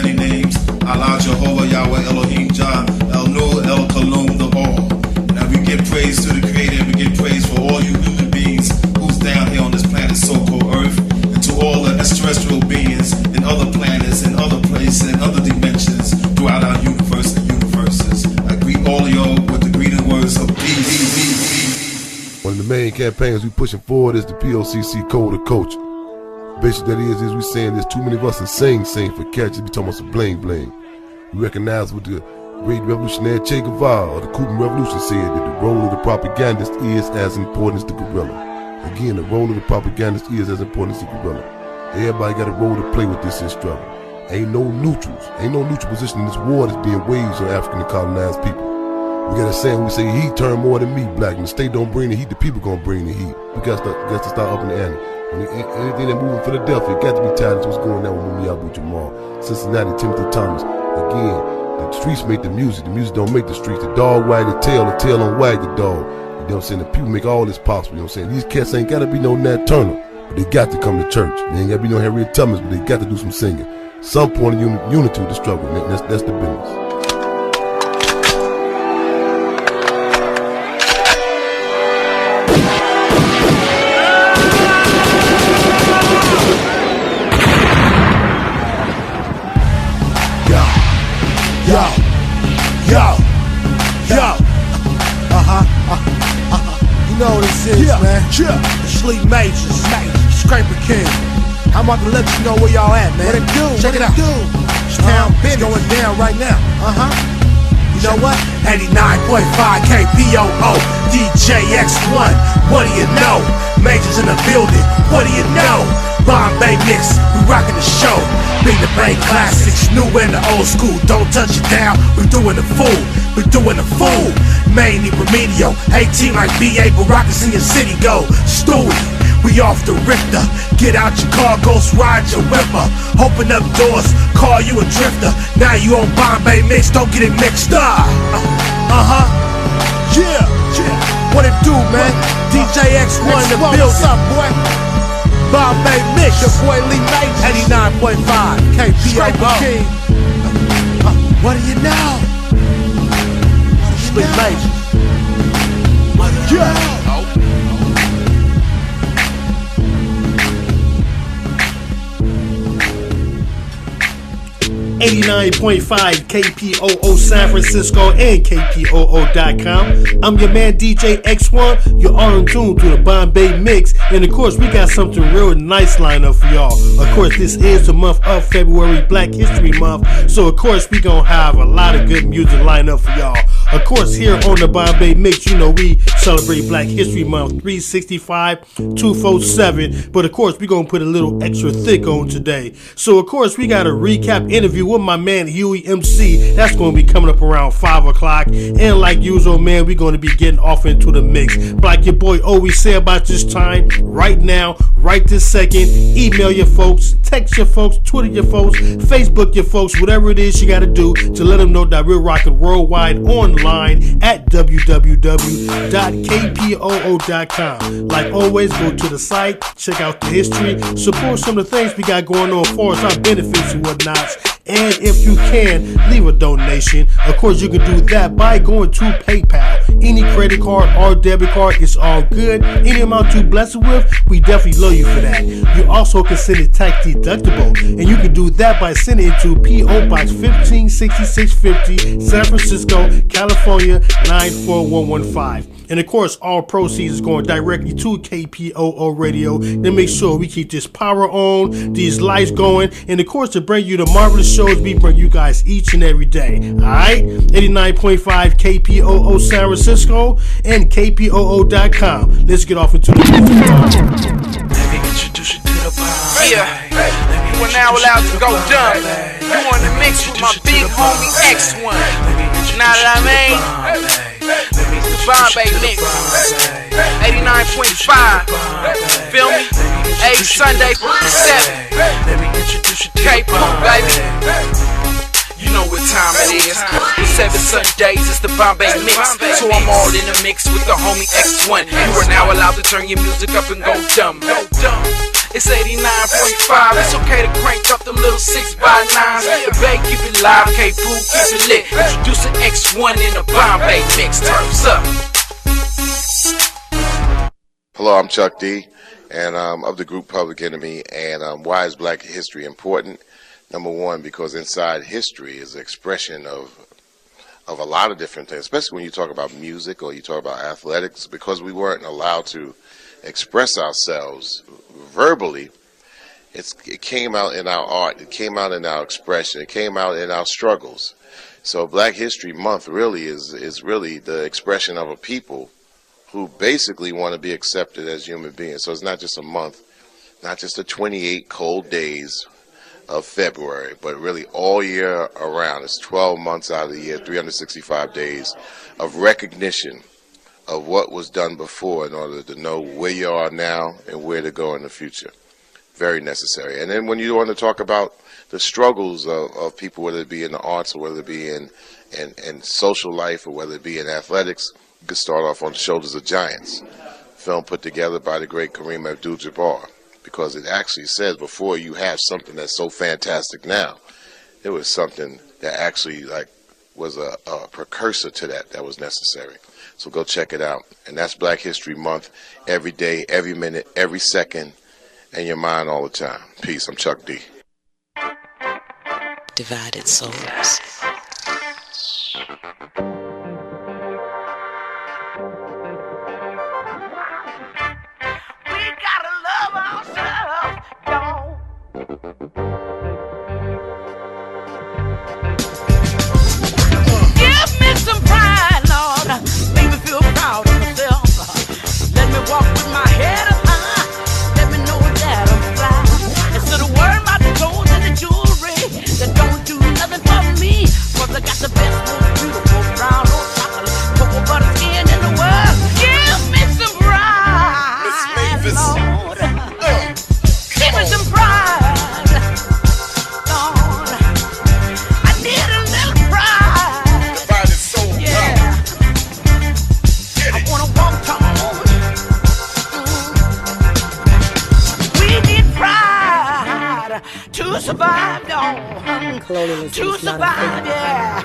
many names. Allah, Jehovah, Yahweh, Elohim, Jah, El Nur, El Kalum, the all. Now we give praise to the Creator, we give praise for all you human beings who's down here on this planet so-called Earth, and to all the extraterrestrial beings in other planets, in other places, in other dimensions throughout our universe and universes. I greet all of y'all with the greeting words of peace. One of the main campaigns we pushing forward is the POCC Code of Culture. Basically, that is we saying there's too many of us insane for catches. We talking about some bling bling. We recognize what the great revolutionary Che Guevara or the Cuban Revolution said, that the role of the propagandist is as important as the gorilla. Again, the role of the propagandist is as important as the gorilla. Everybody got a role to play with this in struggle. Ain't no neutrals. Ain't no neutral position in this war that's being waged on African and colonized people. We got a saying, we say heat turn more than me, black. When the state don't bring the heat, the people gonna bring the heat. We got to start up in the ante. Anything that moving Philadelphia got to be tied into what's going on with Mumiabu Jamal. Cincinnati, Timothy Thomas. Again, the streets make the music don't make the streets. The dog wag the tail don't wag the dog. You know what I'm saying? The people make all this possible, you know what I'm saying? These cats ain't gotta be no Nat Turner, but they got to come to church. They ain't gotta be no Harriet Tubmans, but they got to do some singing. Some point of unity with the struggle, man. That's the business. Yo. You know what this is, man. The Sleep Majors, Scraper King. I'm about to let you know where y'all at, man. What it do? Check it out. It's town business going down right now. You know what? 89.5 kpoo, DJ X1. What do you know? Majors in the building. What do you know? Bomb Bay Mixx, we rockin' the show. Bring the Bay classics, new and the old school. Don't touch it down, we're doing the fool. We're doing the fool. Mainly remedial, 18 like B.A. Baracus in your city go. Stewie, we off the Richter. Get out your car, ghost ride your whipper. Open up doors, call you a drifter. Now you on Bomb Bay Mixx, don't get it mixed up. Yeah. What it do, man? DJ X1 in the building. What's up, boy? Bomb Bay Mixx, your boy Lee Majors, 89.5 kpoo. King. What do you know? Lee Majors. Yeah. 89.5 kpoo San Francisco and kpoo.com. I'm your man DJ X1. You're all in tune to the Bomb Bay Mixx, and of course we got something real nice lined up for y'all. Of course this is the month of February, Black History Month, so of course we gonna have a lot of good music lined up for y'all. Of course here on the Bomb Bay Mixx, you know we celebrate Black History Month 365, 247, but of course we gonna put a little extra thick on today. So of course we got a recap interview with my man Huey MC. That's going to be coming up around 5 o'clock. And like usual, man, we're going to be getting off into the mix. Like your boy always say about this time, right now, right this second, email your folks, text your folks, Twitter your folks, Facebook your folks, whatever it is you got to do to let them know that we're rocking worldwide online at www.kpoo.com. Like always, go to the site, check out the history, support some of the things we got going on for us, our benefits and whatnots. And if you can, leave a donation. Of course, you can do that by going to PayPal. Any credit card or debit card, it's all good. Any amount you bless it with, we definitely love you for that. You also can send it tax deductible, and you can do that by sending it to P.O. Box 156650, San Francisco, California 94115. And of course, all proceeds is going directly to KPOO Radio to make sure we keep this power on, these lights going, and of course to bring you the marvelous shows we bring you guys each and every day. Alright? 89.5 KPOO San Francisco and KPOO.com. Let's get off into the Let me introduce you to the bomb. Yeah, you are now allowed to go dumb. You on the mix with my big homie X1. Know what I mean? The Bomb Bay Mixx 89.5. Feel me? 8 Sunday 7. Let me introduce you to kpoo, baby. You know what time it is. The 7 Sundays, it's the Bomb Bay Mixx. So I'm all in the mix with the homie X1. You are now allowed to turn your music up and go dumb. It's 89.5. It's okay to crank up them little 6x9s. The Bay keep it live, kpoo keep it lit. Introducing X1 in the Bomb Bay Mixx. Turns up. Hello, I'm Chuck D, and of the group Public Enemy. And why is Black history important? Number one, because inside history is an expression of a lot of different things, especially when you talk about music or you talk about athletics. Because we weren't allowed to express ourselves verbally, it came out in our art, it came out in our expression, it came out in our struggles. So Black History Month really is really the expression of a people who basically want to be accepted as human beings. So it's not just a month, not just the 28 cold days of February, but really all year around. It's 12 months out of the year, 365 days of recognition of what was done before in order to know where you are now and where to go in the future. Very necessary. And then when you want to talk about the struggles of people, whether it be in the arts or whether it be in social life or whether it be in athletics, you could start off on the shoulders of giants. Film put together by the great Kareem Abdul-Jabbar, because it actually says before you have something that's so fantastic now, it was something that actually was a precursor to that was necessary. So go check it out. And that's Black History Month, every day, every minute, every second, and your mind all the time. Peace. I'm Chuck D. Divided souls. Give me some pride, Lord. Make me feel proud of myself. Let me walk with my head up high. Let me know that I'm fly. Instead of worrying about the clothes and the jewelry that don't do nothing for me. 'Cause I got the best, most beautiful brown or chocolate, cocoa butter skin in the world. Give me some pride, Lord. Give me some pride. To survive, to survive, yeah.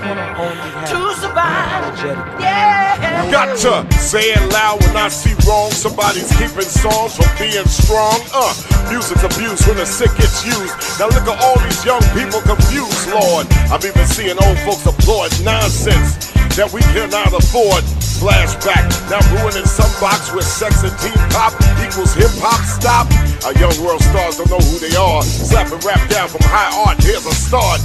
To survive, yeah. Gotcha. Say it loud when I see wrong. Somebody's keeping songs from being strong. Music's abuse when the sick gets used. Now look at all these young people confused, Lord. I've even seen old folks applaud nonsense that we cannot afford. Flashback, now ruining some box with sex and teen pop equals hip-hop. Stop. Our young world stars don't know who they are. Slapping rap down from high art, here's a start.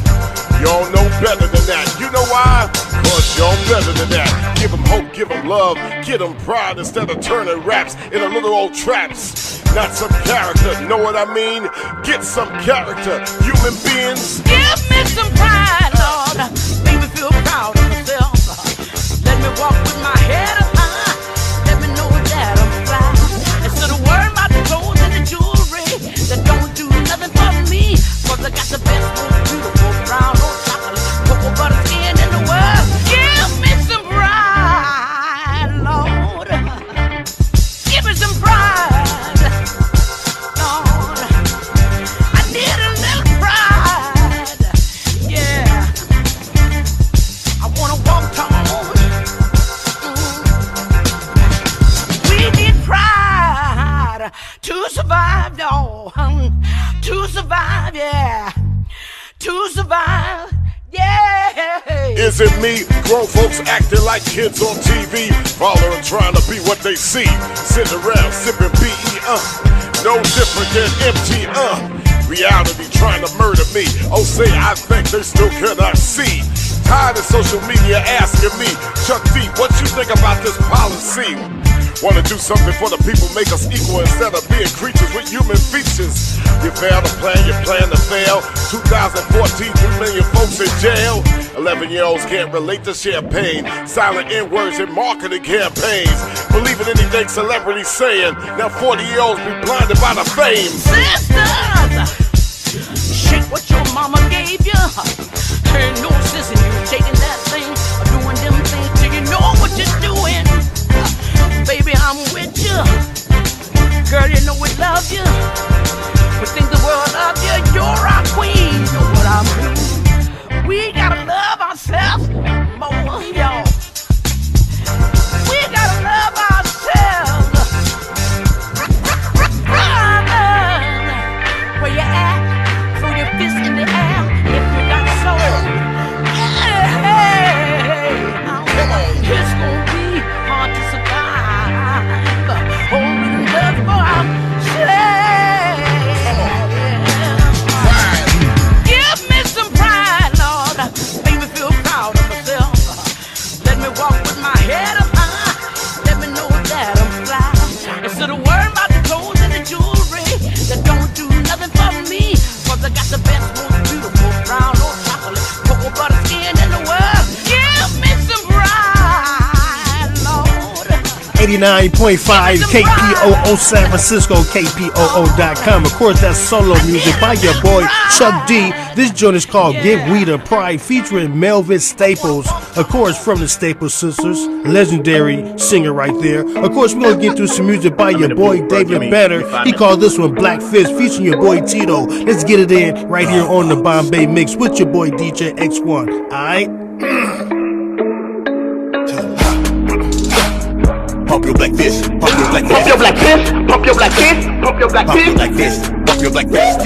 Y'all know better than that. You know why? 'Cause y'all better than that. Give them hope, give them love, give them pride instead of turning raps into little old traps. Not some character, know what I mean? Get some character, human beings. Give me some pride, Lord. Make me feel proud of myself. Let me walk with my head up high. Let me know that I'm fly. Instead of worrying about the clothes and the jewelry that don't do nothing for me. 'Cause I got the best, most beautiful brown or chocolate, cocoa butter skin in the world. Give me some pride, Lord. Give me some pride, Lord. I need a little pride, yeah. I wanna walk tall. To survive, no. To survive, yeah. To survive, yeah. Is it me? Grown folks acting like kids on TV, following, trying to be what they see. Sitting around sipping BE, no different than MT, reality trying to murder me. Oh, say I think they still cannot see. Tired of social media asking me, Chuck D, what you think about this policy? Want to do something for the people, make us equal instead of being creatures with human features. You fail to plan, you plan to fail. 2014, 3 million folks in jail. 11-year-olds can't relate to champagne. Silent N-words in marketing campaigns. Believing anything celebrities saying. Now 40-year-olds be blinded by the fame. Sisters, shake what your mama gave you. Ain't no sense in you taking that thing or doing them things till you know what you're doing. Baby, I'm with you. Girl, you know we love you. 89.5 KPOO San Francisco, kpoo.com. Of course, that's solo music by your boy Chuck D. This joint is called Give We the Pride, featuring Melvis Staples, of course, from the Staples Sisters, legendary singer right there. Of course, we're going to get through some music by your boy David Banner. He called this one Black Fist, featuring your boy Tito. Let's get it in right here on the Bomb Bay Mixx with your boy DJ X1. Alright? Pump your black fist, pump your black fist, pump your black fist, pump your black fist, pump your black fist, pump your black fist,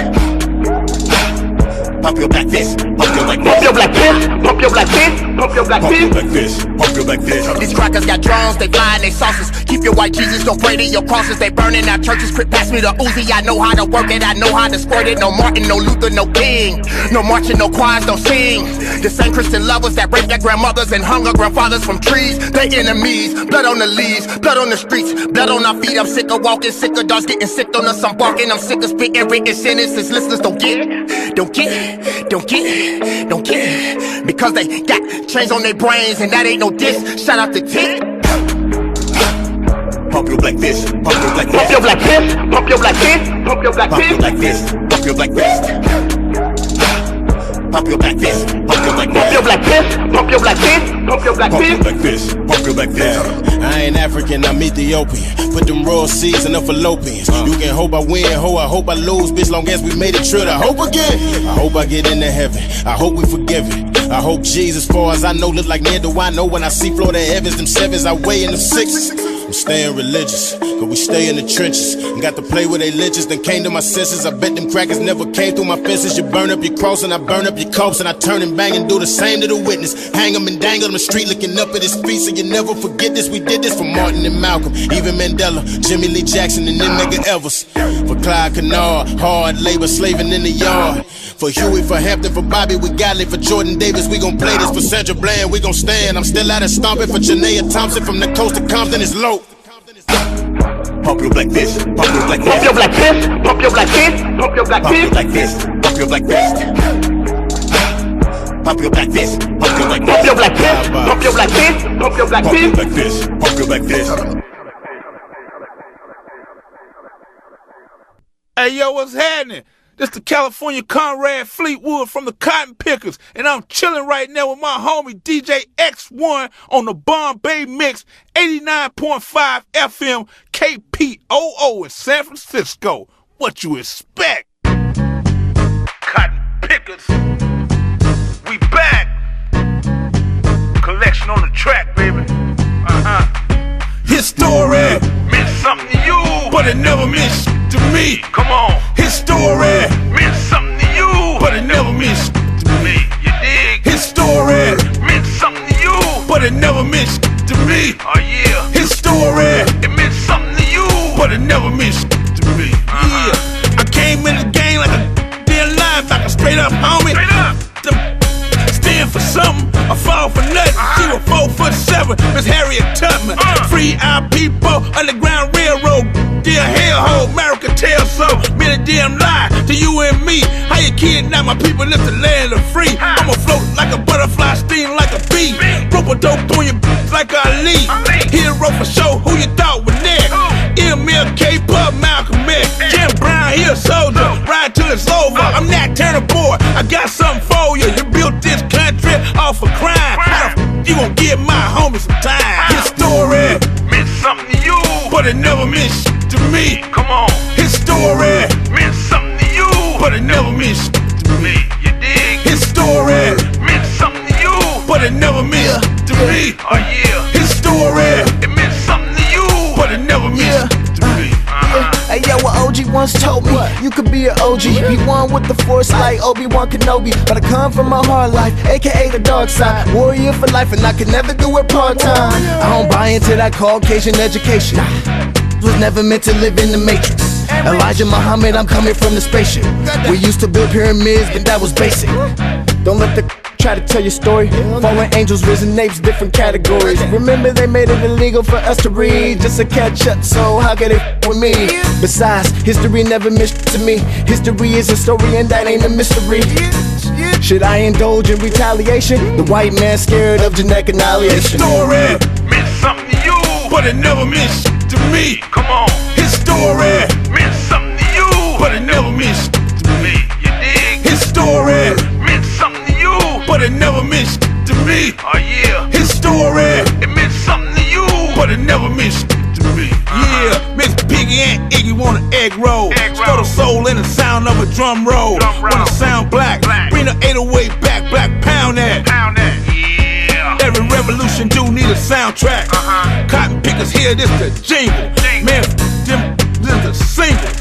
pump your black fist, pump your black fist, pump your black fist, pump your black fist, pump your black fist, pump your black fist. These crackers got drones, they flying they sauces. Keep your white Jesus, don't pray to your crosses. They burning our churches, quick pass me the Uzi. I know how to work it, I know how to squirt it. No Martin, no Luther, no King, no marching, no choirs, don't sing. The same Christian lovers that rape their grandmothers and hung our grandfathers from trees. They enemies, blood on the leaves, blood on the streets, blood on our feet. I'm sick of walking, sick of dogs getting sick on us. I'm barking, I'm sick of spitting written sentences. Listeners don't get it, don't get it, don't get it, don't get it. Because they got chains on their brains and that ain't no diss. Shout out to Tick. Pump your black fist, pump your black fist, pump your black fist, pump your black fist, pump your black fist, pump your black fist, pump your black fist, pump your black fist, pump your black fist, pump your black fist, pump your black fist, pump your black fist. I ain't African, I'm Ethiopian. Put them raw seeds in the fallopians. You can hope I win, I hope I lose, bitch. Long as we made it true, I hope again. I hope I get into heaven. I hope we forgiven. I hope Jesus, far as I know, look like near do I know when I see Florida Evans, them sevens, I weigh in them sixes. I'm staying religious, cause we stay in the trenches. And got to play with they lynches, then came to my senses. I bet them crackers never came through my fences. You burn up your cross and I burn up your corpse. And I turn and bang and do the same to the witness. Hang them and dangle them the street looking up at his feet. So you never forget this, we did this for Martin and Malcolm, even Mandela, Jimmy Lee Jackson and them nigga Elvis. For Clyde Kennard, hard labor slaving in the yard. For Huey, for Hampton, for Bobby, we got it. For Jordan Davis, we gon' play this. For Sandra Bland, we gon' stand. I'm still out of stomping. For Janaea Thompson, from the coast to Compton, it's low. Pump your black fist, pump your black fist, pump your black fist, pump your black fist, pump your black fist, pump your black fist, pump your black fist, pump your black fist, pump your black fist, pump your black fist, pump your black fist, pump your black fist. Hey yo, what's happening? This the California Conrad Fleetwood from the Cotton Pickers, and I'm chilling right now with my homie DJ X1 on the Bomb Bay Mixx, 89.5 FM KPOO in San Francisco. What you expect? Cotton Pickers, we back. Collection on the track, baby. His story meant something to you, but it never meant to me. Come on. His story meant something to you, but it never meant to me. You dig? His story meant something to you, but it never meant to me. Oh yeah. His story, it meant something to you, but it never meant to me. Yeah. I came in the game like a damn linebacker, straight up, homie. Straight up. Stand for something, I fall for nothing. She was 4'7", Miss Harriet Tubman. Free our people, Underground Railroad. Dear hellhole, America tell so. Been a damn lie to you and me. How you kidnap my people in the land of free? I'ma float like a butterfly, sting like a bee. Rope a dope on your like Ali. Hero for show, who you thought was next? MLK, Pub, Malcolm X. Jim Brown, he a soldier, ride till it's over. I'm Nat Turner boy, I got something for you. You built this country off of crime. How the f you gon' give my homie some time? His story meant something to you, but it never meant to me. Come on. His story meant something to you, but it never meant to me. You dig? His story meant something to you, but it never meant to me. Oh yeah. His story, it meant something to you, but it never meant to me. Hey yo, what OG once told me, you could be an OG, be one with the force like Obi-Wan Kenobi. But I come from a hard life, aka the dark side. Warrior for life and I could never do it part-time. I don't buy into that Caucasian education. Was never meant to live in the matrix. Elijah Muhammad, I'm coming from the spaceship. We used to build pyramids, but that was basic. Don't let the try to tell your story. Fallen angels, risen apes, different categories. Remember they made it illegal for us to read, just to catch up, so how could they f with me? Besides, history never missed to me. History is a story and that ain't a mystery. Should I indulge in retaliation? The white man scared of genetic annihilation. His story meant something to you, but it never meant shit to me. Come on. His story meant something to you, but it never meant shit to me. You dig? His story meant something to you, but it never meant shit to me. Oh yeah. His story it meant something to you, but it never meant shit to me. Yeah, Miss Piggy and Iggy want an egg roll. Throw the soul in the sound of a drum roll. When it sound black, bring the 808 back, black pound that. Yeah. Every revolution do need a soundtrack. Cotton pickers hear this the jingle. Man, them this the single.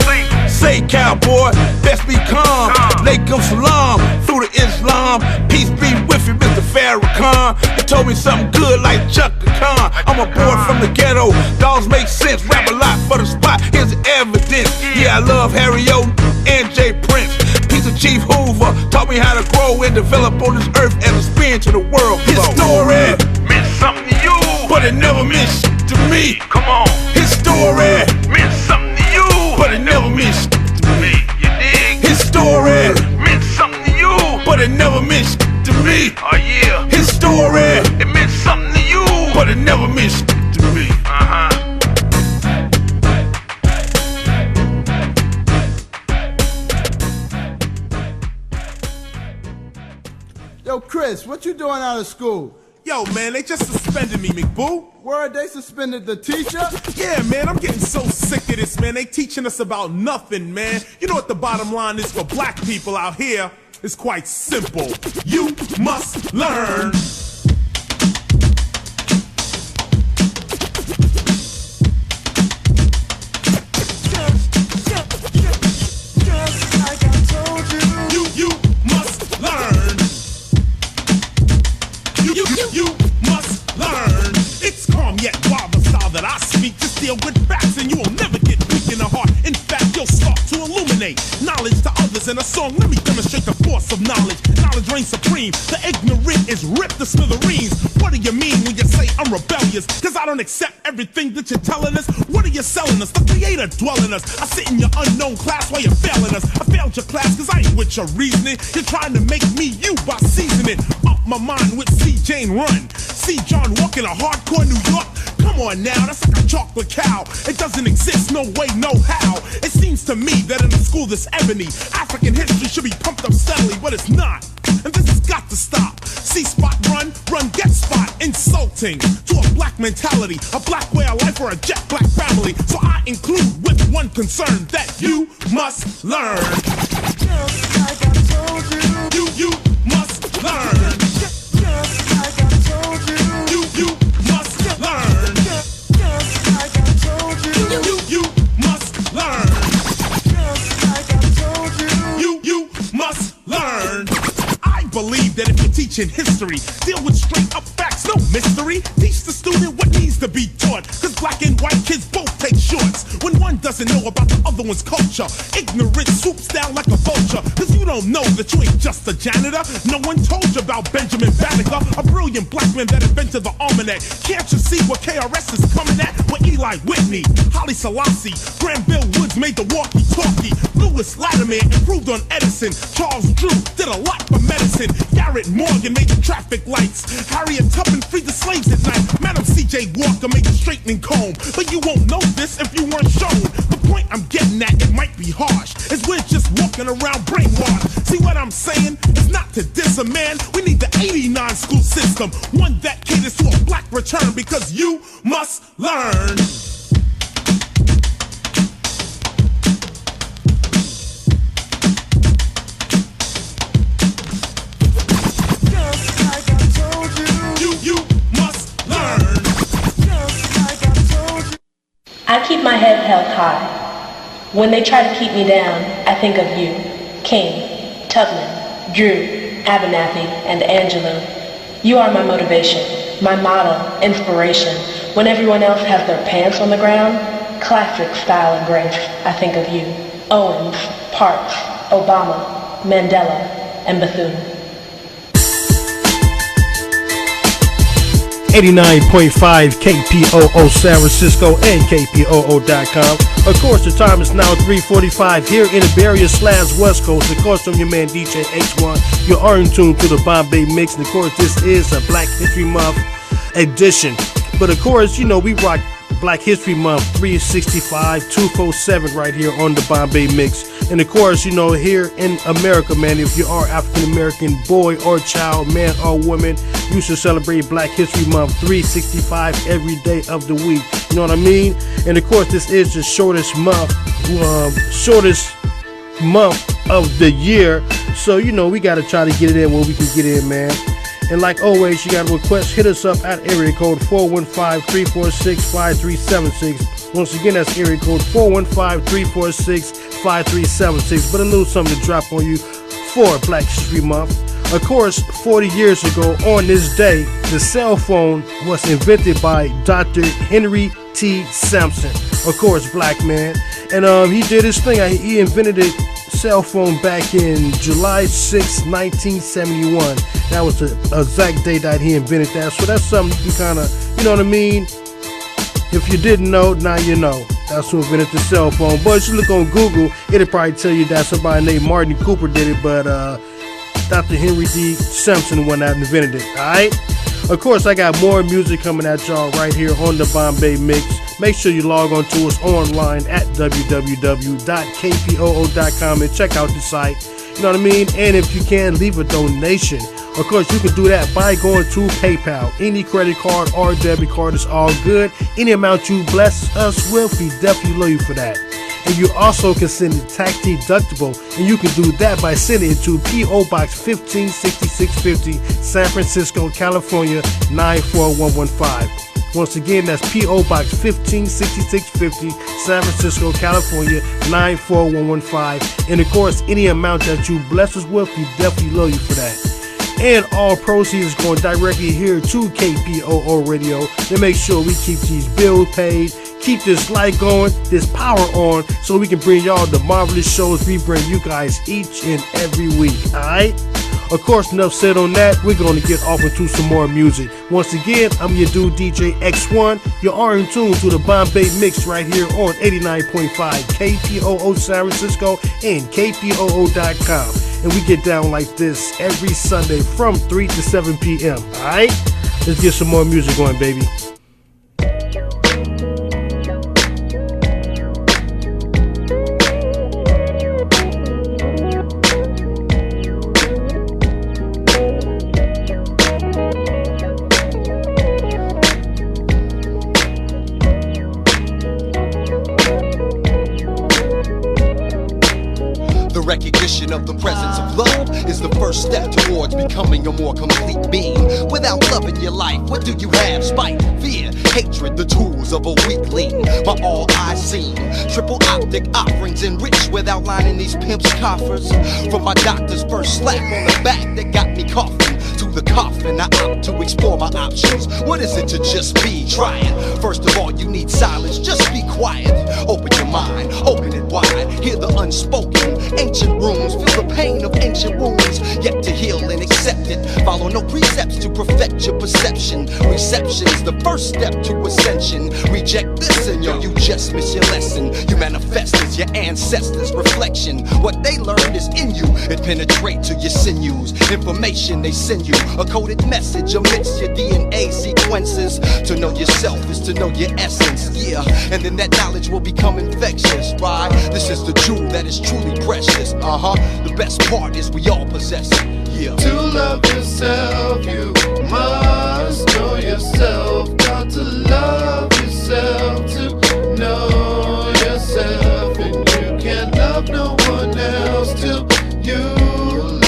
Say cowboy, best be calm. Lakum salam through the Islam. Peace be with you, Mr. Farrakhan. You told me something good like Chaka Khan. I'm a boy from the ghetto. Dogs make sense. Rap a lot for the spot. Here's the evidence. Yeah, I love Harry O and J Prince. Piece of Chief Hoover taught me how to grow and develop on this earth as a spin to the world. His story meant something to you, but it never meant shit to me. Come on. His story meant something to you, but it never meant shit to me. You dig? His story meant something to you, but it never meant shit to me. Oh yeah. His story it meant something to you, but it never meant shit to me. Yo, Chris, what you doing out of school? Yo, man, they just suspended me, McBoo. Word, they suspended the teacher? Yeah, man, I'm getting so sick of this, man. They teaching us about nothing, man. You know what the bottom line is for black people out here? It's quite simple. You must learn. You must learn. You must learn. It's calm yet wild the style that I speak. Just deal with facts and you will never get weak in the heart. In fact, you'll start to illuminate knowledge to others in a song. Let me demonstrate the force of knowledge. Knowledge reigns supreme. The ignorant is ripped to smithereens. What do you mean when you say I'm rebellious? Cause I don't accept everything that you're telling us. What are you selling us? The creator dwelling us. I sit in your unknown class while you're failing us. I failed your class cause I ain't with your reasoning. You're trying to make me you by seasoning up my mind with C. Jane Run. See John walk in a hardcore New York. Come on now, that's like a chocolate cow. It doesn't exist, no way, no how. It seems to me that in a school this ebony, African history should be pumped up steadily, but it's not. And this has got to stop. See spot, run, get spot. Insulting to a black mentality, a black way of life or a jet black family. So I include with one concern that you must learn. Just like I told you. You must learn. Just like I told you. You must learn. Just like I told you. You must learn. Just like I told you. You must learn. I believe that if you're teaching history, deal with straight up facts, no mystery. Teach the student what needs to be taught, cause black and white kids both take shorts. When one doesn't know about the other one's culture, ignorance swoops down like a vulture. Cause you don't know that you ain't just a janitor. No one told you about Benjamin Banneker, a brilliant black man that invented the almanac. Can't you see what KRS is coming at? With Eli Whitney, Haile Selassie, Granville Woods made the walkie-talkie. Lewis Latimer improved on Edison. Charles Drew did a lot for medicine. Garrett Morgan made the traffic lights. Harriet Tubman freed the slaves at night. Madam C.J. Walker made the straightening comb. But you won't know this if you weren't shown. The point I'm getting at, it might be harsh, is we're just walking around brainwashed. See what I'm saying? It's not to diss a man. We need the 89 school system, one that caters to a black return, because you must learn. I keep my head held high. When they try to keep me down, I think of you, King, Tubman, Drew, Abernathy, and Angelo. You are my motivation, my model, inspiration. When everyone else has their pants on the ground, classic style and grace, I think of you. Owens, Parks, Obama, Mandela, and Bethune. 89.5 KPOO San Francisco and kpoo.com. Of course, the time is now 3:45 here in the Bay Area / West Coast. Of course, I'm your man DJ X1. You are in tune to the Bomb Bay Mixx, and of course, this is a Black History Month edition. But of course, you know, we rock Black History Month 365 247 right here on the Bomb Bay Mixx. And of course, you know, here in America, man, if you are African American boy or child, man or woman, you should celebrate Black History Month 365 every day of the week. You know what I mean? And of course, this is the shortest month of the year. So, you know, we got to try to get it in where we can get in, man. And like always, you got a request, hit us up at area code 415-346-5376. Once again, that's area code 415-346-5376. But a little something to drop on you for Black History Month. Of course, 40 years ago on this day, the cell phone was invented by Dr. Henry T. Sampson. Of course, black man. And he did his thing. He invented it. Cell phone back in July 6, 1971. That was the exact day that he invented that. So that's something you kind of, you know what I mean? If you didn't know, now you know. That's who invented the cell phone. But if you look on Google, it'll probably tell you that somebody named Martin Cooper did it. But Dr. Henry D. Sampson went out and invented it. Alright? Of course, I got more music coming at y'all right here on the Bomb Bay Mixx. Make sure you log on to us online at www.kpoo.com and check out the site. You know what I mean? And if you can, leave a donation. Of course, you can do that by going to PayPal. Any credit card or debit card is all good. Any amount you bless us with, we definitely love you for that. And you also can send it tax deductible, and you can do that by sending it to P.O. Box 156650, San Francisco, California 94115. Once again, that's P.O. Box 156650, San Francisco, California 94115. And of course, any amount that you bless us with, we definitely love you for that. And all proceeds is going directly here to KPOO Radio to make sure we keep these bills paid, keep this light going, this power on, so we can bring y'all the marvelous shows we bring you guys each and every week. Alright? Of course, enough said on that. We're going to get off into some more music. Once again, I'm your dude DJ X1. You are in tune to the Bomb Bay Mixx right here on 89.5 KPOO San Francisco and kpoo.com. And we get down like this every Sunday from 3 to 7 p.m. Alright? Let's get some more music going, baby. Recognition of the presence of love is the first step towards becoming a more complete being. Without love in your life, what do you have? Spite, fear, hatred, the tools of a weakling. My all eyes seen, triple optic offerings enriched with outlining these pimps' coffers. From my doctor's first slap on the back that got me coughing to the coffin, I opt to explore my options. What is it to just be trying? First of all, you need silence, just be quiet. Open your mind, open it wide, hear the unspoken. Ancient runes, feel the pain of ancient wounds, yet to heal and accept it. Follow no precepts to perfect your perception. Reception's the first step to ascension. Reject this and yo, you just miss your lesson. You manifest as your ancestors' reflection. What they learned is in you, it penetrates to your sinews. Information they send you, a coded message amidst your DNA sequences. To know yourself is to know your essence, yeah. And then that knowledge will become infectious, right? This is the jewel that is truly precious, The best part is we all possess it, yeah. To love yourself, you must know yourself. Got to love yourself to know yourself. And you can't love no one else till you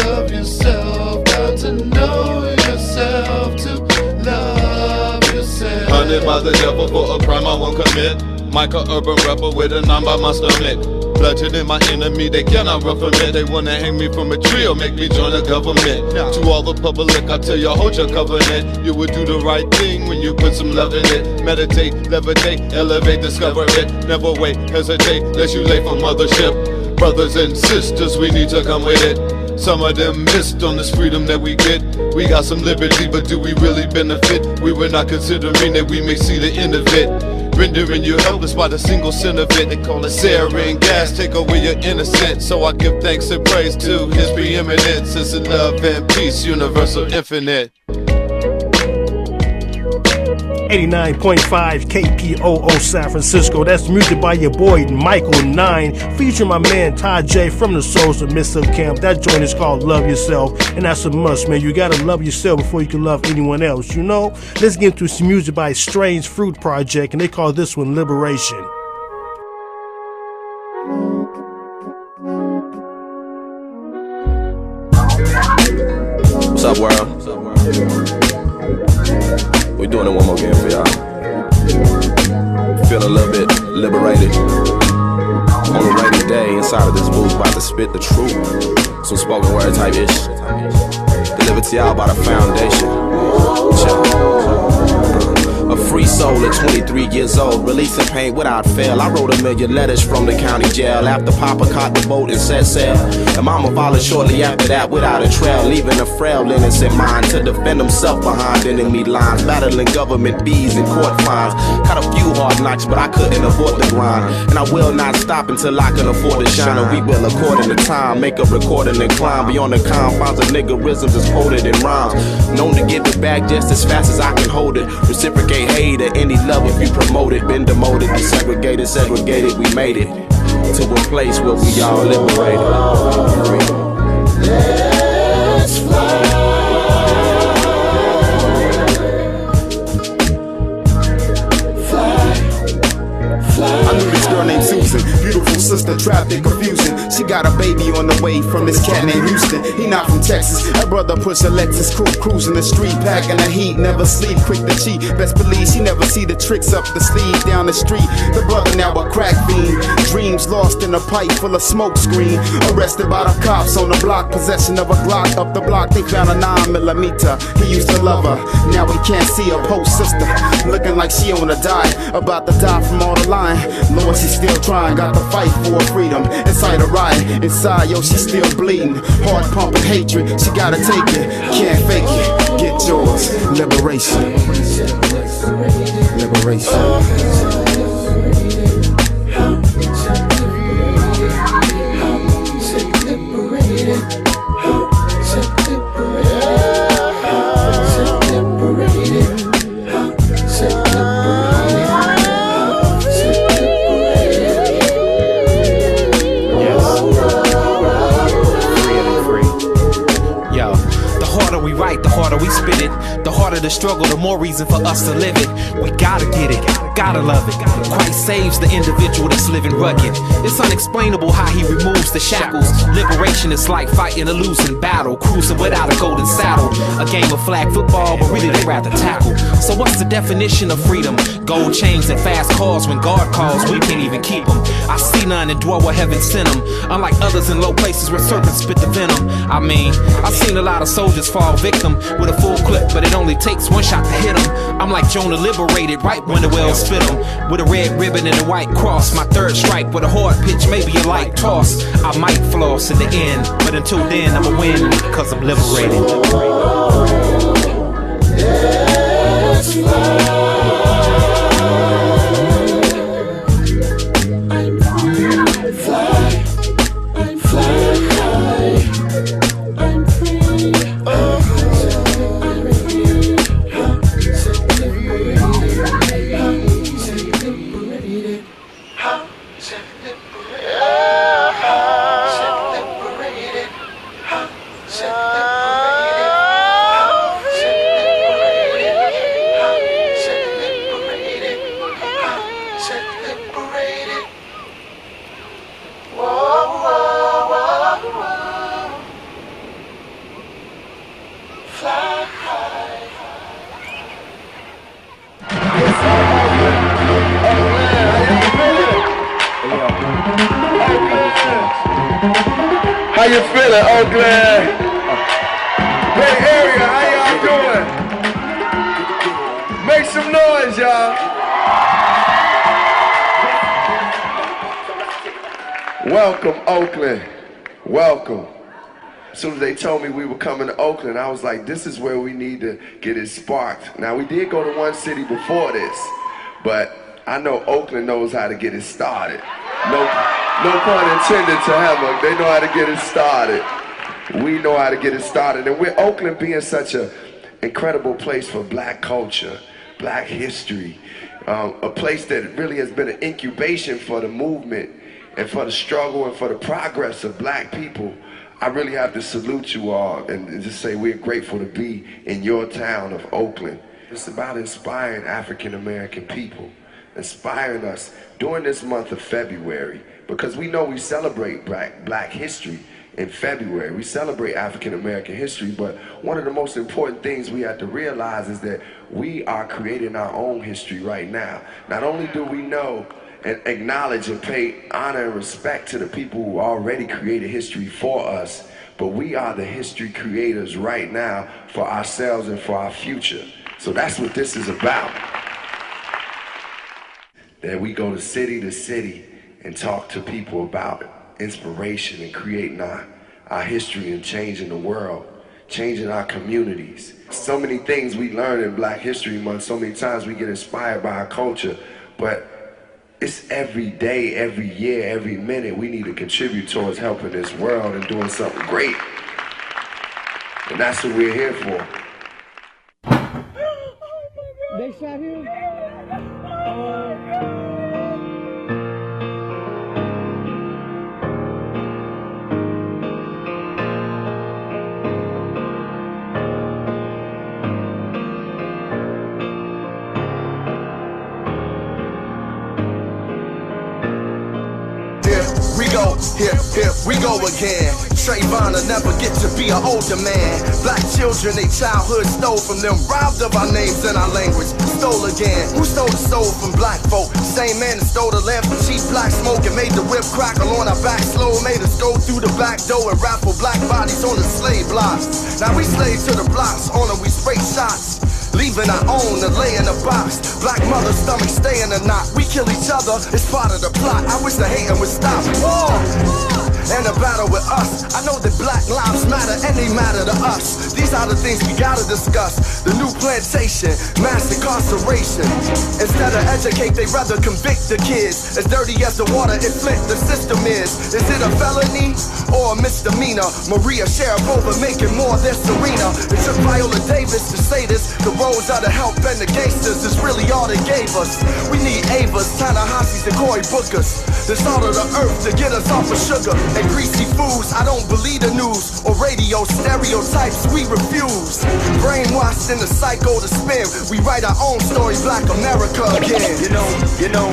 love yourself. Got to know yourself to love yourself. Hunted by the devil for a crime I won't commit. Micah urban rebel with a nine by my stomach. Bludgeoning my enemy, they cannot run from it. They wanna hang me from a tree or make me join the government. To all the public, I tell you, hold your covenant. You would do the right thing when you put some love in it. Meditate, levitate, elevate, discover it. Never wait, hesitate, lest you late for mothership. Brothers and sisters, we need to come with it. Some of them missed on this freedom that we get. We got some liberty, but do we really benefit? We were not considering that we may see the end of it. Rendering you helpless by the single sin of it. They call it sarin gas, take away your innocence. So I give thanks and praise to his preeminence. It's in love and peace, universal, infinite. 89.5 KPOO San Francisco. That's music by your boy Michael 9, featuring my man Ty J from the Souls of Missile Camp. That joint is called Love Yourself, and that's a must, man. You gotta love yourself before you can love anyone else, you know? Let's get into some music by Strange Fruit Project, and they call this one Liberation. What's up, world? We're doing it one more game for y'all. Feeling a little bit liberated. On a rainy day, inside of this booth, about to spit the truth. Some spoken word type ish. Delivered to y'all by the foundation. A free soul at 23 years old, releasing pain without fail. I wrote 1 million letters from the county jail after Papa caught the boat and set sail. And Mama followed shortly after that without a trail, leaving a frail innocent mind to defend himself behind enemy lines, battling government fees and court fines. Caught a few hard knocks, but I couldn't avoid the grind, and I will not stop until I can afford to shine. And we will, according to time, make a recording and climb beyond the confines of niggerisms as quoted in rhymes. Known to get it back just as fast as I can hold it. Reciprocate hate or any love if you promote it. Been demoted, desegregated, segregated, we made it to a place where we all liberated. Let's fly. I knew this girl named Susan, beautiful sister trapped in confusion. She got a baby on the way from this cat named Houston. He not from Texas, her brother push a Lexus coupe, cruising the street, packing the heat, never sleep, quick to cheat. Best believe she never see the tricks up the sleeve down the street. The brother now a crack fiend, dreams lost in a pipe full of smoke screen. Arrested by the cops on the block, possession of a Glock. Up the block they found a 9mm. He used to love her, now he can't see her post sister, looking like she on a die, about to die from all the lying. Lord, she's still trying, got to fight for her freedom. Inside a riot, inside, yo, she's still bleeding. Heart pumping hatred, she gotta take it, can't fake it. Get yours, liberation. Liberation. The harder we spit it, the harder the struggle, the more reason for us to live it. We gotta get it, gotta love it. Christ saves the individual that's living rugged. It's unexplainable how he removes the shackles. Liberation is like fighting a losing battle, cruising without a golden saddle. A game of flag football, but really they rather tackle. So what's the definition of freedom? Gold chains and fast cars, when God calls, we can't even keep them. I see none and dwell where heaven sent them, unlike others in low places where serpents spit the venom. I mean, I've seen a lot of soldiers fall victim with a full clip, but it only takes one shot to hit them. I'm like Jonah liberated right when the wells fit him, with a red ribbon and a white cross. My third strike with a hard pitch, maybe a light toss. I might floss in the end, but until then I'ma win, cause I'm liberated. Let's fly. How you feeling, Oakland? Bay Area, how y'all doing? Make some noise, y'all. Welcome, Oakland. Welcome. As soon as they told me we were coming to Oakland, I was like, this is where we need to get it sparked. Now, we did go to one city before this, but I know Oakland knows how to get it started. No pun intended to Hammock. They know how to get it started. We know how to get it started. And with Oakland being such an incredible place for black culture, Black history, a place that really has been an incubation for the movement and for the struggle and for the progress of black people. I really have to salute you all and just say we're grateful to be in your town of Oakland. It's about inspiring African American people, inspiring us during this month of February, because we know we celebrate black history in February. We celebrate African American history, but one of the most important things we have to realize is that we are creating our own history right now. Not only do we know and acknowledge and pay honor and respect to the people who already created history for us, but we are the history creators right now for ourselves and for our future. So that's what this is about. That we go to city and talk to people about inspiration and creating our history and changing the world, changing our communities. So many things we learn in Black History Month, so many times we get inspired by our culture, but it's every day, every year, every minute we need to contribute towards helping this world and doing something great. And that's what we're here for. They shot him? Here we go again. Trayvon will never get to be an older man. Black children, they childhood stole from them, robbed of our names and our language. Stole again. Who stole the soul from black folk? Same man that stole the lamp from cheap black smoke and made the whip crackle on our back slow. Made us go through the back door and raffle black bodies on the slave blocks. Now we slaves to the blocks, on them we spray shots. Leaving our own to lay in a box. Black mother's stomach stay in a knot. We kill each other, it's part of the plot. I wish the hating would stop. War! And a battle with us. I know that black lives matter and they matter to us. These are the things we gotta discuss. The new plantation, mass incarceration. Instead of educate, they rather convict the kids. As dirty as the water in Flint the system is. Is it a felony or a misdemeanor? Maria Sharapova making more than Serena. It took Viola Davis to say this. The roads are the help and the gangsters is really all they gave us. We need Avas, Ta-Nehisi's and Cory Bookers. The salt of the earth to get us off of sugar and greasy foods. I don't believe the news or radio stereotypes. We refuse. Brainwashed in the cycle to spin. We write our own story, Black America again. You know,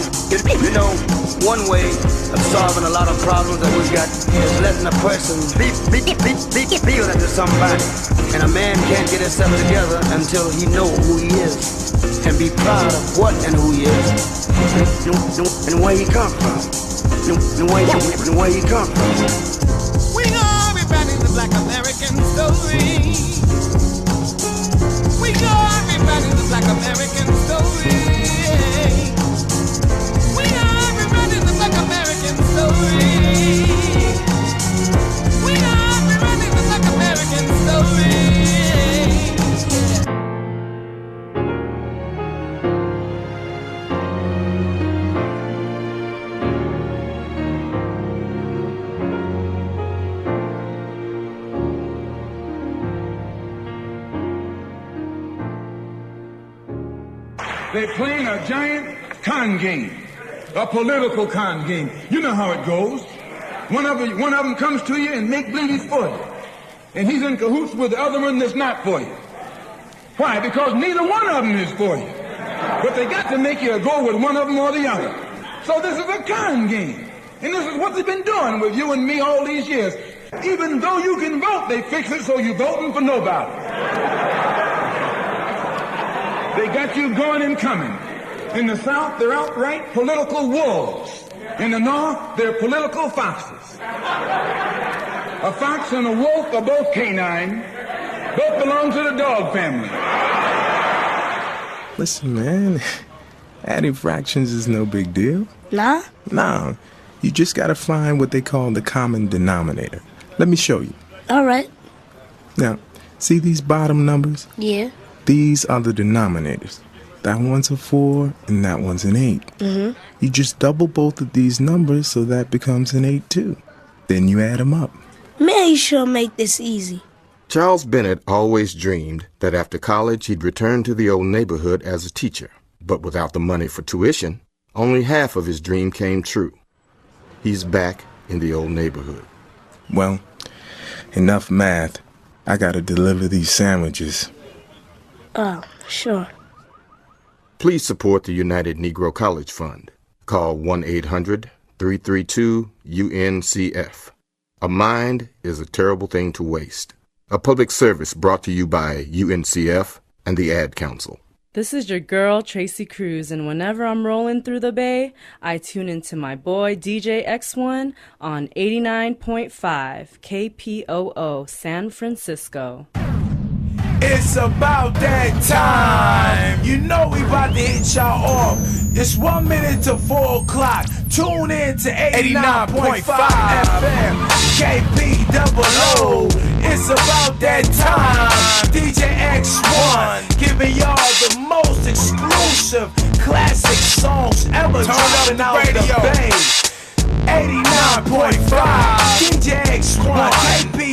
one way of solving a lot of problems that we've got is letting a person feel that there's somebody. And a man can't get himself together until he know who he is and be proud of what and who he is and where he come from. And where he come from. We are rewriting the Black American story. We are rewriting the Black American story. We are rewriting the Black American story. We are rewriting the Black American story. They're playing a giant con game, a political con game. You know how it goes. One of them comes to you and make believe he's for you. And he's in cahoots with the other one that's not for you. Why? Because neither one of them is for you. But they got to make you go with one of them or the other. So this is a con game. And this is what they've been doing with you and me all these years. Even though you can vote, they fix it so you're voting for nobody. They got you going and coming. In the South, they're outright political wolves. In the North, they're political foxes. A fox and a wolf are both canine. Both belong to the dog family. Listen, man, adding fractions is no big deal. Nah? No. You just gotta find what they call the common denominator. Let me show you. All right. Now, see these bottom numbers? Yeah. These are the denominators. That one's a 4 and that one's an 8. Mm-hmm. You just double both of these numbers so that becomes an 8 too. Then you add them up. Man, you sure make this easy. Charles Bennett always dreamed that after college he'd return to the old neighborhood as a teacher. But without the money for tuition, only half of his dream came true. He's back in the old neighborhood. Well, enough math. I gotta deliver these sandwiches. Oh, sure. Please support the United Negro College Fund. Call 1-800-332-UNCF. A mind is a terrible thing to waste. A public service brought to you by UNCF and the Ad Council. This is your girl, Tracy Cruz, and whenever I'm rolling through the Bay, I tune into my boy, DJ X1, on 89.5 KPOO San Francisco. It's about that time. You know we about to hit y'all off. It's 1 minute to 4 o'clock. Tune in to 89.5 FM kpoo. It's about that time. DJ X1 giving y'all the most exclusive classic songs ever dropping out the Bay. 89.5 DJ X1 kpoo.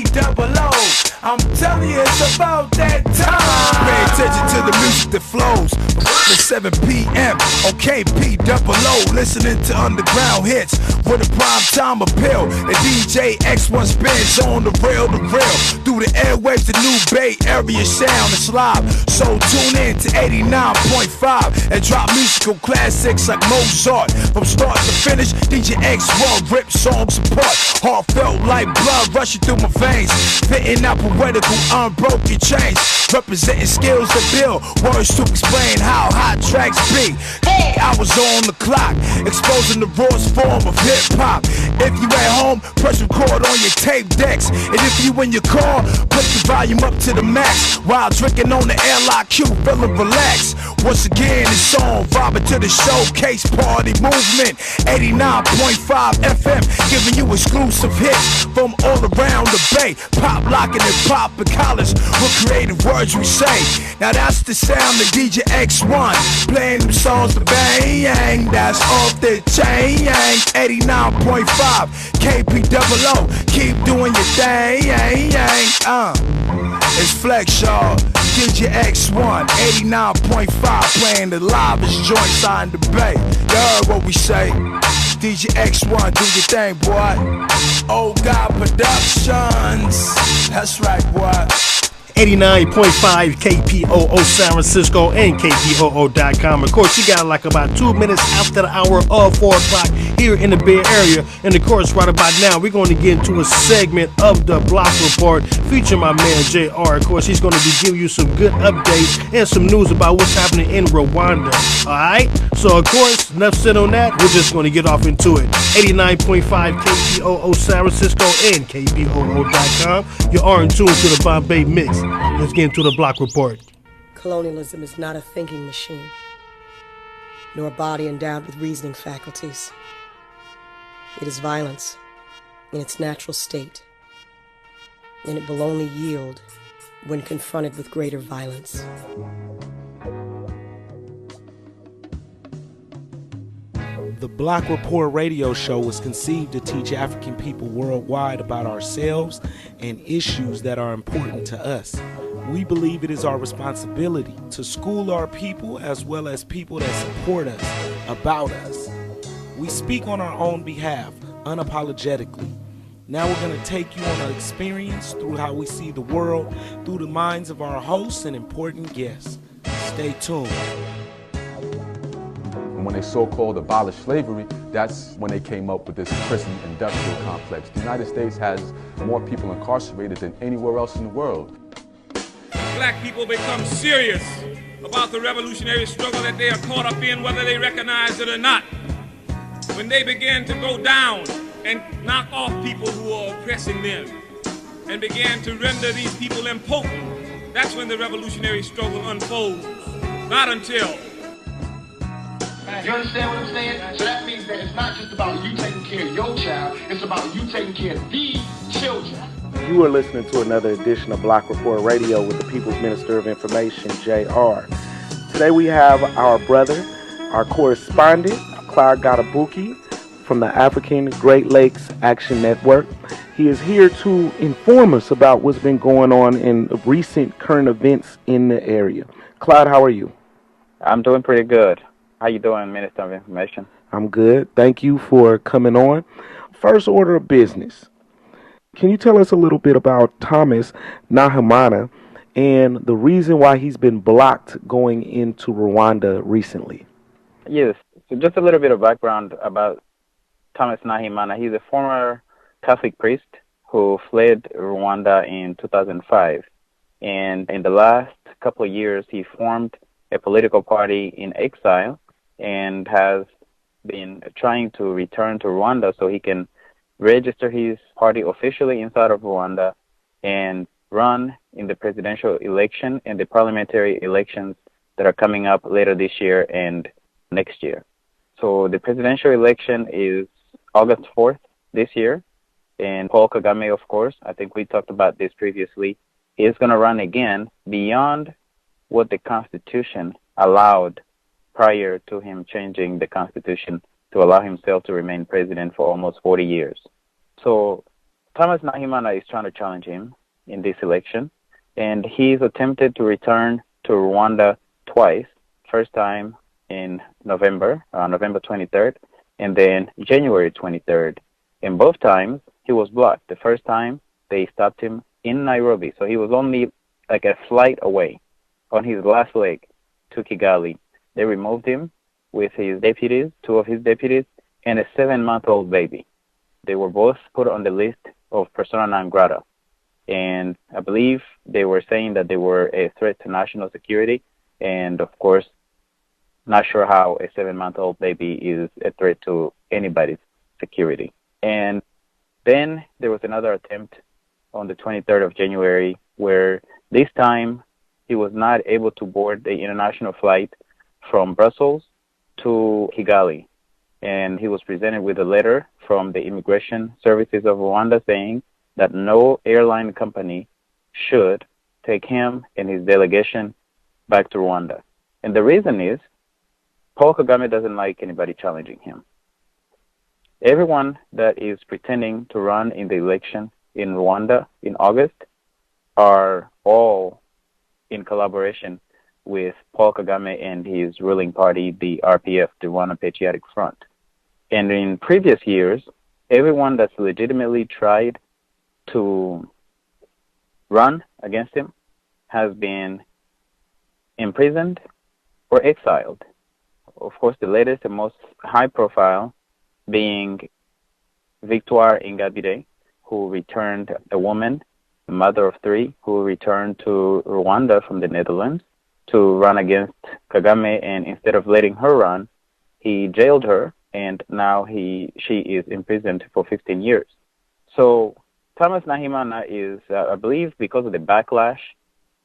I'm telling you, it's about that time. Pay attention to the music that flows from 7 p.m. on KPOO. Listening to underground hits with a prime time appeal. The DJ X1 spins on the rail to rail. Through the airwaves, the new Bay Area sound is live. So tune in to 89.5 and drop musical classics like Mozart. From start to finish, DJ X1 rip songs apart. Heartfelt like blood rushing through my veins. Fitting out poetical, unbroken chains. Representing skills that build words to explain how hot tracks be. I was on the clock, exposing the rawest form of hip-hop. If you at home, press record on your tape decks. And if you in your car, put the volume up to the max. While drinking on the LIQ, feeling relaxed. Once again, it's on, vibing to the showcase party movement. 89.5 FM, giving you exclusive hits from all around the Bay. Pop locking and popping collars with creative words we say. Now that's the sound of DJ X1, playing them songs to bang. That's off the chain. 89.5 KPOO, keep doing your thing. It's Flex, y'all. DJ X1, 89.5, playing the livest joints on the Bay. You heard what we say. DJ X1, do your thing, boy. Oh God Productions. That's right, boy. 89.5 KPOO San Francisco and kpoo.com. Of course, you got like about 2 minutes after the hour of 4 o'clock here in the Bay Area. And of course, right about now, we're going to get into a segment of the Block Report featuring my man JR. Of course, he's going to be giving you some good updates and some news about what's happening in Rwanda. Alright? So, of course, enough said on that. We're just going to get off into it. 89.5 KPOO San Francisco and kpoo.com. You are in tune to the Bomb Bay Mixx. Let's get into the Block Report. Colonialism is not a thinking machine, nor a body endowed with reasoning faculties. It is violence in its natural state, and it will only yield when confronted with greater violence. The Block Report radio show was conceived to teach African people worldwide about ourselves and issues that are important to us. We believe it is our responsibility to school our people as well as people that support us about us. We speak on our own behalf, unapologetically. Now we're going to take you on an experience through how we see the world through the minds of our hosts and important guests. Stay tuned. When they so-called abolished slavery, that's when they came up with this prison industrial complex. The United States has more people incarcerated than anywhere else in the world. Black people become serious about the revolutionary struggle that they are caught up in, whether they recognize it or not. When they begin to go down and knock off people who are oppressing them and began to render these people impotent, that's when the revolutionary struggle unfolds. Not until. You understand what I'm saying? So that means that it's not just about you taking care of your child, it's about you taking care of these children. You are listening to another edition of Block Report Radio with the People's Minister of Information, JR. Today we have our brother, our correspondent, Clyde Gadabuki from the African Great Lakes Action Network. He is here to inform us about what's been going on in recent current events in the area. Clyde, how are you? I'm doing pretty good. How you doing, Minister of Information? I'm good. Thank you for coming on. First order of business. Can you tell us a little bit about Thomas Nahimana and the reason why he's been blocked going into Rwanda recently? Yes. So just a little bit of background about Thomas Nahimana. He's a former Catholic priest who fled Rwanda in 2005. And in the last couple of years, he formed a political party in exile and has been trying to return to Rwanda so he can register his party officially inside of Rwanda and run in the presidential election and the parliamentary elections that are coming up later this year and next year. So the presidential election is August 4th this year, and Paul Kagame, of course, I think we talked about this previously, is going to run again beyond what the Constitution allowed prior to him changing the Constitution to allow himself to remain president for almost 40 years. So Thomas Nahimana is trying to challenge him in this election, and he's attempted to return to Rwanda twice. First time in November 23rd, and then January 23rd. And both times he was blocked. The first time they stopped him in Nairobi, so he was only like a flight away on his last leg to Kigali. They removed him with his deputies, two of his deputies, and a 7-month-old baby. They were both put on the list of persona non grata. And I believe they were saying that they were a threat to national security. And of course, not sure how a 7-month-old baby is a threat to anybody's security. And then there was another attempt on the 23rd of January where this time he was not able to board the international flight from Brussels to Kigali. And he was presented with a letter from the Immigration Services of Rwanda saying that no airline company should take him and his delegation back to Rwanda. And the reason is Paul Kagame doesn't like anybody challenging him. Everyone that is pretending to run in the election in Rwanda in August are all in collaboration with Paul Kagame and his ruling party, the RPF, the Rwanda Patriotic Front. And in previous years, everyone that's legitimately tried to run against him has been imprisoned or exiled. Of course, the latest and most high-profile being Victoire Ingabire, who returned a woman, a mother of 3, who returned to Rwanda from the Netherlands to run against Kagame, and instead of letting her run, he jailed her, and now she is imprisoned for 15 years. So Thomas Nahimana is, I believe, because of the backlash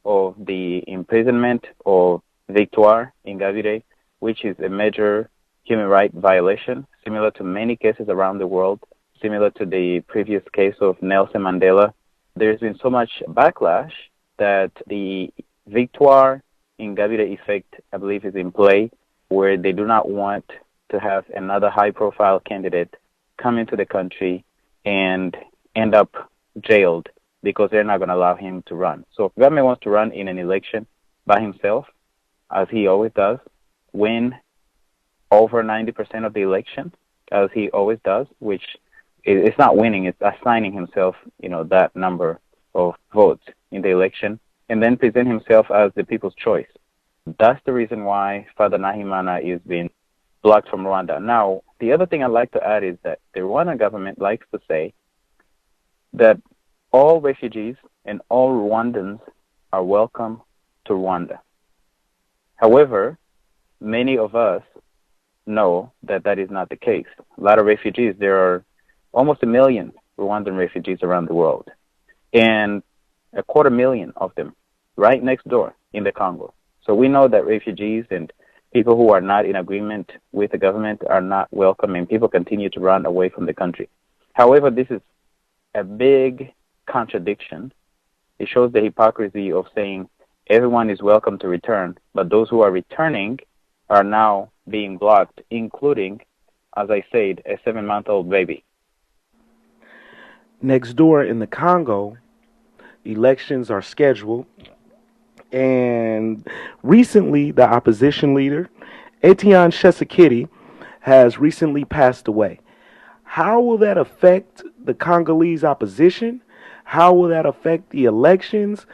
of the imprisonment of Victoire Ingabire, which is a major human rights violation, similar to many cases around the world, similar to the previous case of Nelson Mandela. There's been so much backlash that the Victoire Ingabire effect, I believe, is in play, where they do not want to have another high-profile candidate come into the country and end up jailed because they're not going to allow him to run. So if Kagame wants to run in an election by himself, as he always does, win over 90% of the election, as he always does, which it's not winning, it's assigning himself, that number of votes in the election, and then present himself as the people's choice. That's the reason why Father Nahimana is being blocked from Rwanda. Now, the other thing I'd like to add is that the Rwandan government likes to say that all refugees and all Rwandans are welcome to Rwanda. However, many of us know that that is not the case. A lot of refugees, there are almost 1 million Rwandan refugees around the world, and 250,000 of them right next door in the Congo. So we know that refugees and people who are not in agreement with the government are not welcome, and people continue to run away from the country. However, this is a big contradiction. It shows the hypocrisy of saying everyone is welcome to return, but those who are returning are now being blocked, including, as I said, a 7-month-old baby. Next door in the Congo, elections are scheduled, and recently the opposition leader, Etienne Tshisekedi, has recently passed away. How will that affect the Congolese opposition? How will that affect the elections?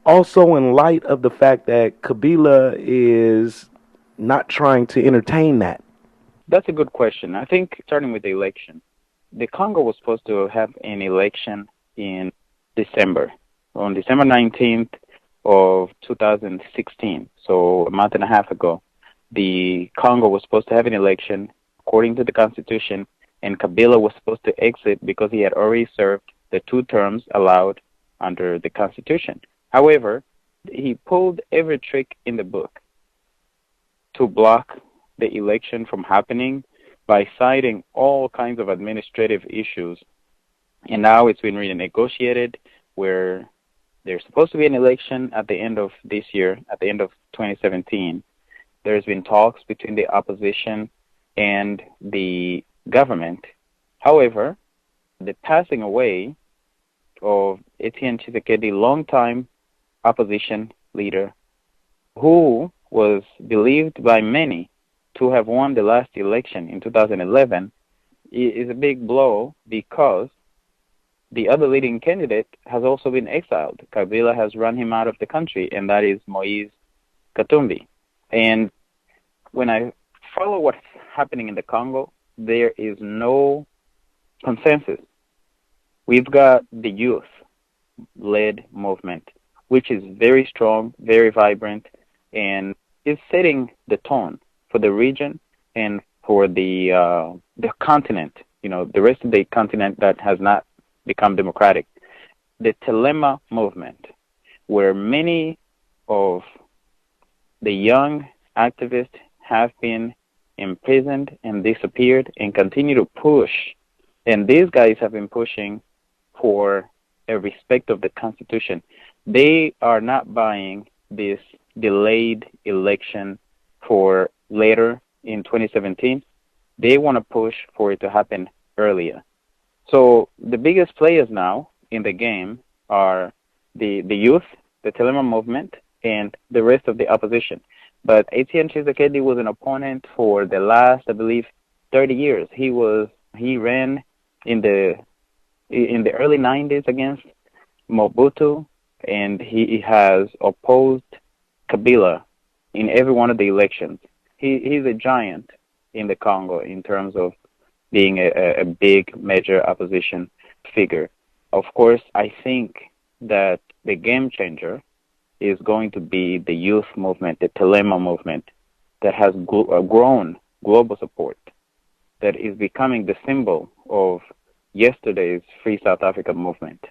Also, in light of the fact that Kabila is not trying to entertain that. That's a good question. I think starting with the election, the Congo was supposed to have an election in December, on December 19th of 2016, so a month and a half ago. The Congo was supposed to have an election according to the Constitution, and Kabila was supposed to exit because he had already served the 2 terms allowed under the Constitution. However, he pulled every trick in the book to block the election from happening by citing all kinds of administrative issues. And now it's been renegotiated where there's supposed to be an election at the end of this year, at the end of 2017. There's been talks between the opposition and the government. However, the passing away of Etienne Tshisekedi, longtime opposition leader, who was believed by many to have won the last election in 2011, is a big blow because the other leading candidate has also been exiled. Kabila has run him out of the country, and that is Moise Katumbi. And when I follow what's happening in the Congo, there is no consensus. We've got the youth-led movement, which is very strong, very vibrant, and is setting the tone for the region and for the continent, the rest of the continent that has not become democratic. The Telema movement, where many of the young activists have been imprisoned and disappeared and continue to push. And these guys have been pushing for a respect of the Constitution. They are not buying this delayed election for later in 2017. They want to push for it to happen earlier. So the biggest players now in the game are the youth, the Telema movement, and the rest of the opposition. But Etienne Tshisekedi was an opponent for the last, I believe, 30 years. He ran in the early 90s against Mobutu, and he has opposed Kabila in every one of the elections. He's a giant in the Congo in terms of being a big major opposition figure. Of course, I think that the game changer is going to be the youth movement, the Telema movement, that has grown global support, that is becoming the symbol of yesterday's Free South Africa movement.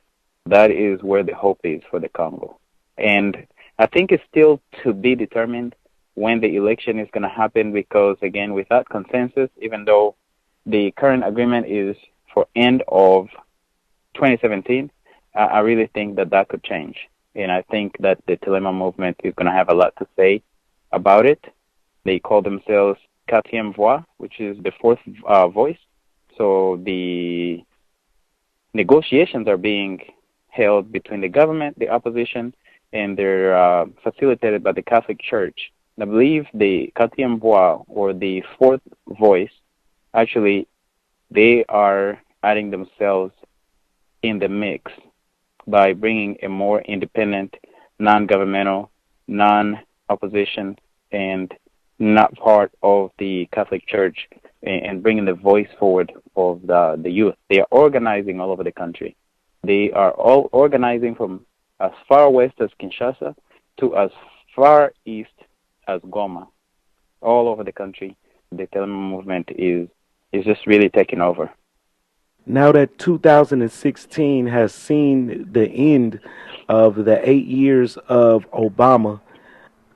That is where the hope is for the Congo. And I think it's still to be determined when the election is going to happen because, again, without consensus, even though the current agreement is for end of 2017, I really think that could change. And I think that the Telema movement is going to have a lot to say about it. They call themselves quatrième voix, which is the 4th voice. So the negotiations are being held between the government, the opposition, and they're facilitated by the Catholic Church. I believe the quatrième voix, or the 4th voice, actually, they are adding themselves in the mix by bringing a more independent, non-governmental, non-opposition, and not part of the Catholic Church, and bringing the voice forward of the youth. They are organizing all over the country. They are all organizing from as far west as Kinshasa to as far east as Goma. All over the country, the Telema movement is just really taking over. Now that 2016 has seen the end of the 8 years of Obama,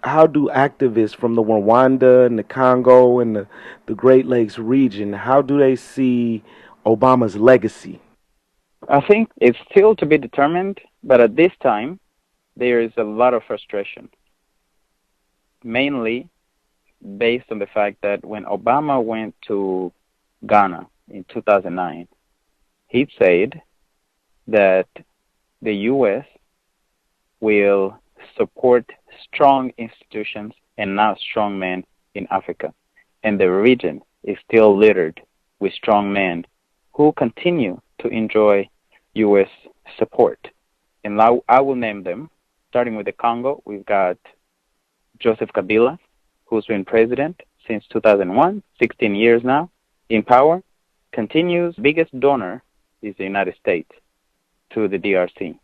how do activists from the Rwanda and the Congo and the Great Lakes region, how do they see Obama's legacy? I think it's still to be determined, but at this time, there is a lot of frustration, mainly based on the fact that when Obama went to Ghana in 2009, he said that the U.S. will support strong institutions and not strong men in Africa. And the region is still littered with strong men who continue to enjoy U.S. support. And now I will name them. Starting with the Congo, we've got Joseph Kabila, who's been president since 2001, 16 years now, in power, continues. Biggest donor is the United States to the DRC.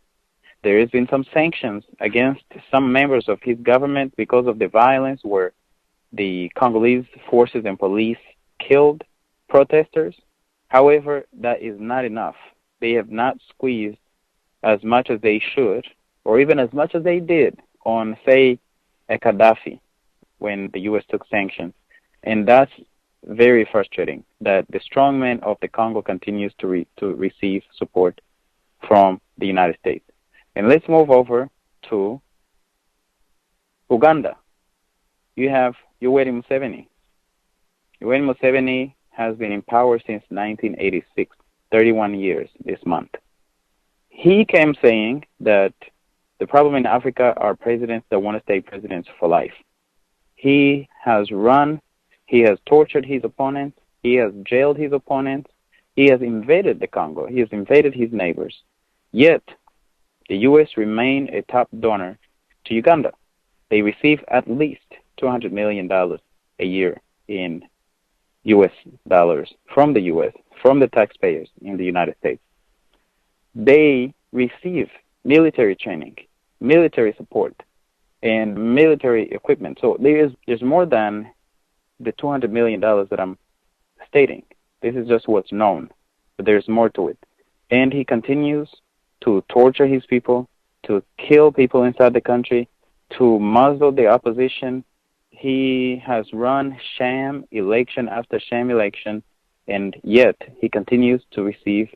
There has been some sanctions against some members of his government because of the violence where the Congolese forces and police killed protesters. However, that is not enough. They have not squeezed as much as they should, or even as much as they did on, say, a Gaddafi when the U.S. took sanctions. And that's very frustrating that the strongman of the Congo continues to receive support from the United States. And let's move over to Uganda. You have Yoweri Museveni. Yoweri Museveni has been in power since 1986, 31 years this month. He came saying that the problem in Africa are presidents that want to stay presidents for life. He has tortured his opponents, he has jailed his opponents, he has invaded the Congo, he has invaded his neighbors. Yet, the U.S. remain a top donor to Uganda. They receive at least $200 million a year in U.S. dollars from the U.S., from the taxpayers in the United States. They receive military training, military support, and military equipment. So there's more than the $200 million that I'm stating. This is just what's known, but there's more to it. And he continues to torture his people, to kill people inside the country, to muzzle the opposition. He has run sham election after sham election, and yet he continues to receive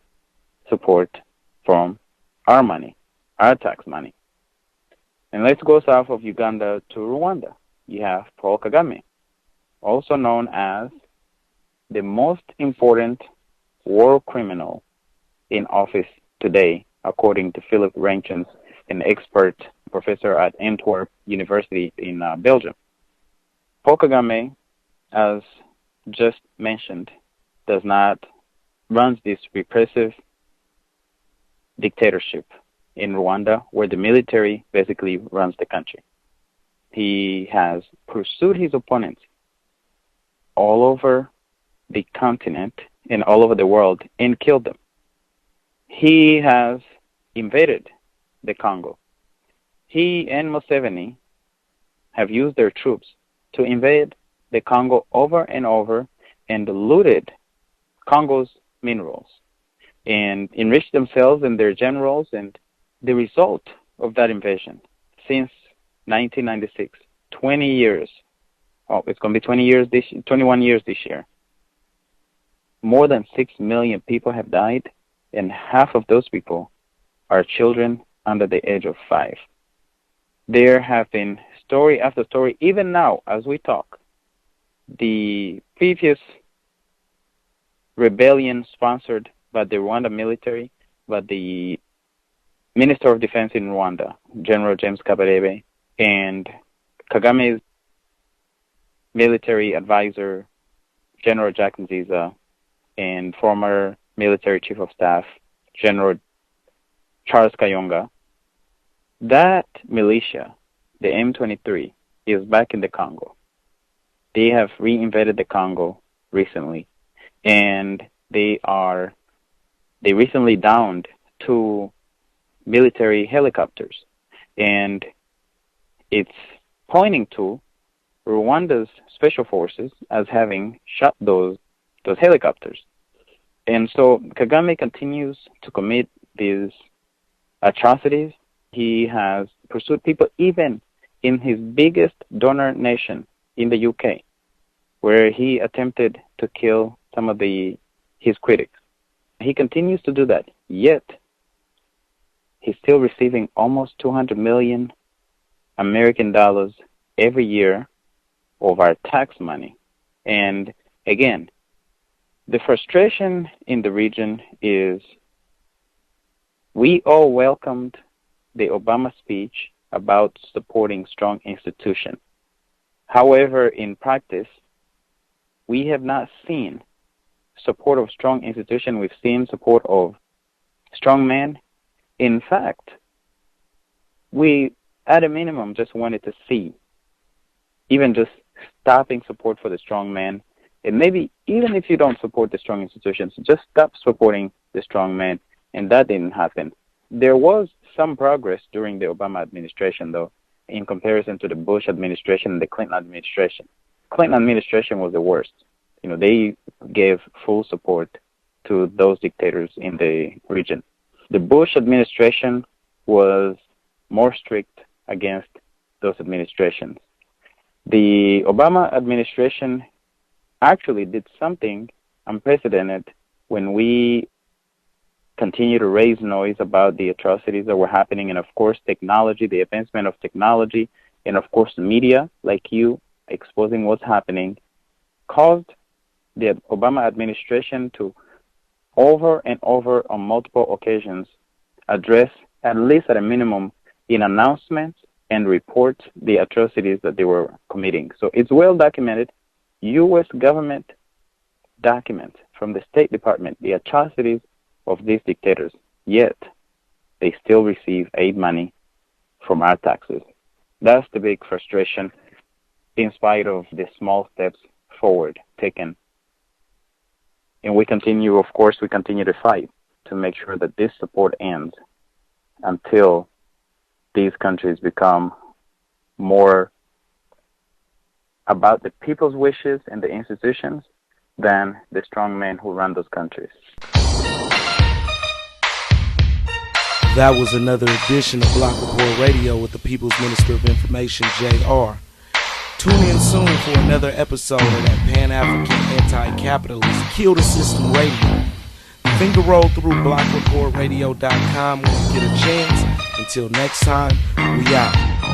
support from our money, our tax money. And let's go south of Uganda to Rwanda. You have Paul Kagame, also known as the most important war criminal in office today, according to Philip Ranchens, an expert professor at Antwerp University in Belgium. Paul Kagame, as just mentioned, runs this repressive dictatorship in Rwanda where the military basically runs the country. He has pursued his opponents all over the continent and all over the world and killed them. He has invaded the Congo. He and Museveni have used their troops to invade the Congo over and over and looted Congo's minerals and enriched themselves and their generals. And the result of that invasion since 1996, 20 years, it's going to be 21 years this year, more than 6 million people have died, and half of those people are children under the age of 5. There have been story after story, even now as we talk. The previous rebellion sponsored by the Rwanda military, by the Minister of Defense in Rwanda, General James Kabarebe, and Kagame's military advisor, General Jack Nziza, and former military chief of staff, General Charles Kayonga. That militia, the M23, is back in the Congo. They have reinvaded the Congo recently, and they recently downed 2 military helicopters, and it's pointing to Rwanda's special forces as having shot those helicopters. And so Kagame continues to commit these atrocities. He has pursued people even in his biggest donor nation, in the UK, where he attempted to kill some of his critics. He continues to do that, yet he's still receiving almost $200 million American dollars every year of our tax money. And again, the frustration in the region is We all welcomed the Obama speech about supporting strong institutions. However, in practice, we have not seen support of strong institutions. We've seen support of strong men. In fact, we, at a minimum, just wanted to see even just stopping support for the strong man. And maybe even if you don't support the strong institutions, just stop supporting the strong man. And that didn't happen. There was some progress during the Obama administration, though, in comparison to the Bush administration and the Clinton administration. Clinton administration was the worst. You know, they gave full support to those dictators in the region. The Bush administration was more strict against those administrations. The Obama administration actually did something unprecedented when we continue to raise noise about the atrocities that were happening, and of course technology, the advancement of technology, and of course media like you exposing what's happening, caused the Obama administration to over and over on multiple occasions address, at least at a minimum, in announcements and report the atrocities that they were committing. So it's well documented. U.S. government documents from the State Department the atrocities of these dictators, yet they still receive aid money from our taxes. That's the big frustration, in spite of the small steps forward taken. And we continue to fight to make sure that this support ends until these countries become more about the people's wishes and the institutions than the strong men who run those countries. That was another edition of Block Report Radio with the People's Minister of Information, J.R. Tune in soon for another episode of that Pan-African anti-capitalist Kill the System Radio. Finger roll through blockreportradio.com when you get a chance. Until next time, we out.